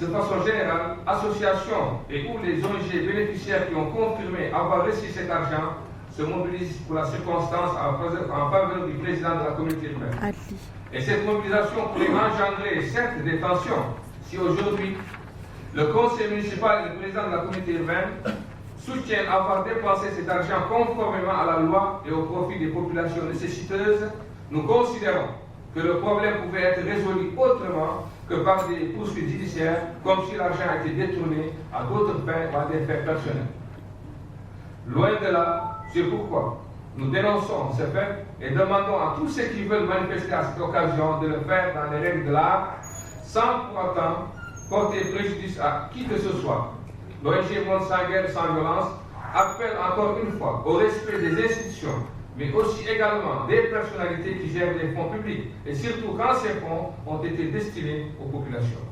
De façon générale, associations et ou les ONG bénéficiaires qui ont confirmé avoir reçu cet argent se mobilisent pour la circonstance en faveur du président de la communauté urbaine. Et cette mobilisation pourrait engendrer certes des tensions si aujourd'hui le conseil municipal et le président de la communauté urbaine soutiennent avoir dépensé cet argent conformément à la loi et au profit des populations nécessiteuses. Nous considérons que le problème pouvait être résolu autrement que par des poursuites judiciaires, comme si l'argent a été détourné à d'autres fins ou à des fins personnelles. Loin de là, c'est pourquoi nous dénonçons ce fait et demandons à tous ceux qui veulent manifester à cette occasion de le faire dans les règles de l'art, sans pour autant porter préjudice à qui que ce soit. L'ONG Monde sans guerre, sans violence appelle encore une fois au respect des institutions, mais aussi également des personnalités qui gèrent les fonds publics, et surtout quand ces fonds ont été destinés aux populations.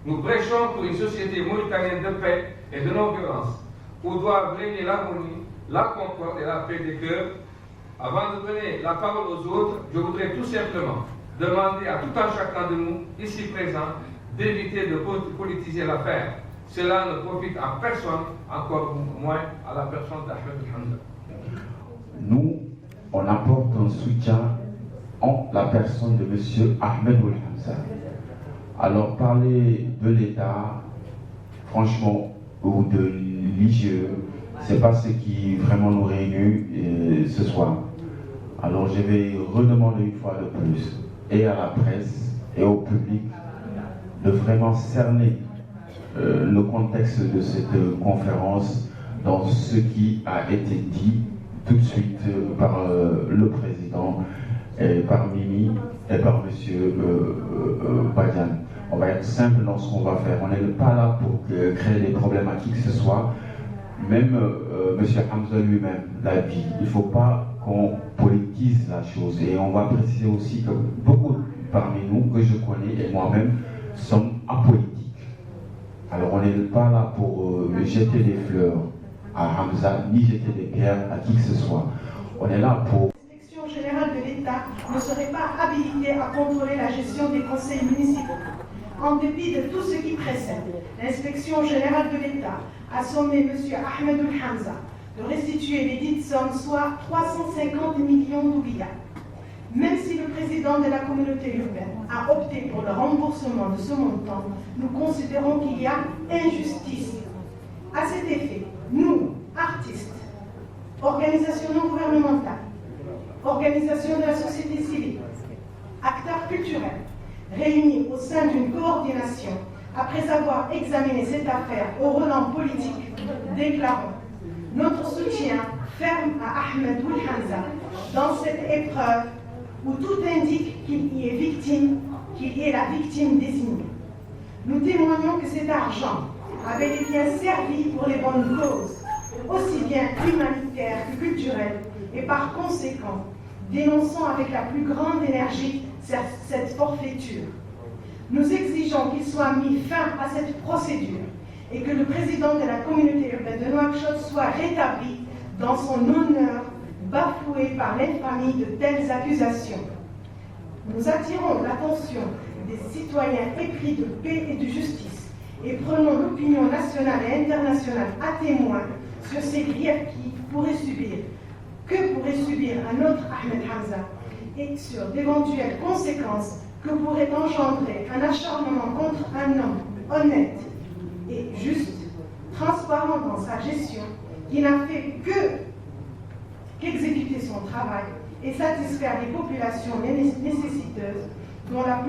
Nous prêchons pour une société mauritanienne de paix et de non-violence, où doivent régner l'harmonie, la concorde et la paix des cœurs. Avant de donner la parole aux autres, je voudrais tout simplement demander à tout un chacun de nous, ici présents, d'éviter de politiser l'affaire. Cela ne profite à personne, encore moins à la personne d'Ahmed Hamza. Nous, on apporte un soutien en la personne de M. Ahmed Hamza. Alors parler de l'État, franchement, ou de l'IGE, ce n'est pas ce qui vraiment nous réunit ce soir. Alors je vais redemander une fois de plus, et à la presse, et au public, de vraiment cerner le contexte de cette conférence dans ce qui a été dit tout de suite par le président, et par Mimi et par M. Badian. On va être simple dans ce qu'on va faire. On n'est pas là pour créer des problèmes à qui que ce soit. Même M. Hamza lui-même l'a dit. Il ne faut pas qu'on politise la chose. Et on va préciser aussi que beaucoup parmi nous, que je connais et moi-même, sommes apolitiques. Alors on n'est pas là pour jeter des fleurs à Hamza, ni jeter des pierres à qui que ce soit. On est là pour... L'inspection générale de l'État ne serait pas habilitée à contrôler la gestion des conseils municipaux. En dépit de tout ce qui précède, l'inspection générale de l'État a sommé M. Ahmed Hamza de restituer les dites sommes, soit 350 millions d'oublias. Même si le président de la communauté urbaine a opté pour le remboursement de ce montant, nous considérons qu'il y a injustice. À cet effet, nous, artistes, organisations non gouvernementales, organisations de la société civile, acteurs culturels, réunis au sein d'une coordination, après avoir examiné cette affaire au relent politique, déclarons notre soutien ferme à Ahmed Hamza dans cette épreuve où tout indique qu'il y est victime, qu'il est la victime désignée. Nous témoignons que cet argent avait bel et bien servi pour les bonnes causes, aussi bien humanitaires que culturelles, et par conséquent, dénonçons avec la plus grande énergie cette forfaiture. Nous exigeons qu'il soit mis fin à cette procédure et que le président de la communauté urbaine de Nouakchott soit rétabli dans son honneur, bafoué par l'infamie de telles accusations. Nous attirons l'attention des citoyens épris de paix et de justice et prenons l'opinion nationale et internationale à témoin sur ces griefs que pourrait subir un autre Ahmed Hamza et sur d'éventuelles conséquences que pourrait engendrer un acharnement contre un homme honnête et juste, transparent dans sa gestion, qui n'a fait qu'exécuter son travail et satisfaire les populations nécessiteuses dont la plupart